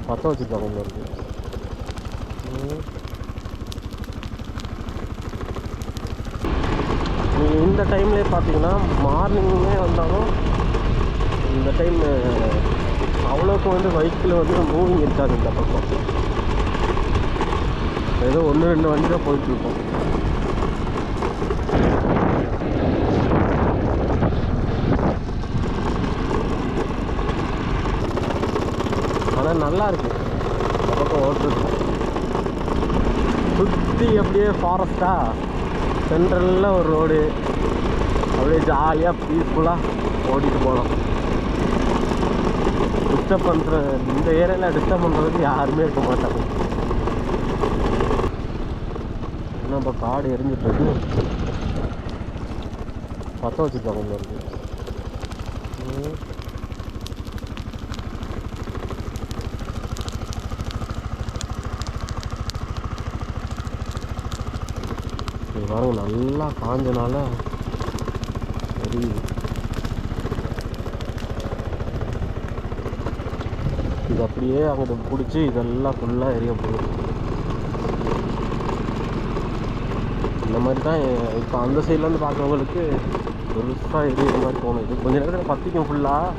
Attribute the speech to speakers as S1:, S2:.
S1: பற்ற வச்சுருக்காங்க உள்ள இருக்கு. நீங்கள் இந்த டைம்லேயே பார்த்தீங்கன்னா மார்னிங்குமே வந்தாலும் இந்த டைம் அவ்வளோக்கு வந்து பைக்கில் வந்து மூவிங் இருக்காது. இந்த பக்கம் ஏதோ 1-2 வண்டி தான் போயிட்டுருக்கோம். ஆனால் நல்லா இருக்குது இந்த பக்கம் ஓட்டுறது. சுற்றி அப்படியே ஃபாரஸ்ட்டாக சென்ட்ரலில் ஒரு ரோடு, அப்படியே ஜாலியாக பீஸ்ஃபுல்லாக ஓடிட்டு போகலாம். டிஸ்டர்ப் பண்ணுற இந்த ஏரியாவில் டிஸ்டர்ப் பண்ணுறதுக்கு யாருமே இருக்க மாட்டாங்க. இன்னும் இப்போ காடு எரிஞ்சிட்ருக்கு, பற்ற வச்சுருக்காங்க உள்ள இருக்கு. இது பாருங்க நல்லா காஞ்சனால எரியுது. இது அப்படியே அங்கிட்ட பிடிச்சி இதெல்லாம் ஃபுல்லாக எரிய போகுது. இந்த மாதிரி தான் இப்போ அந்த சைட்லேருந்து பார்க்குறவங்களுக்கு பெருசாக எரியிற மாதிரி தோணுது. கொஞ்சம் நேரத்தில் பற்றிக்கும் ஃபுல்லாக.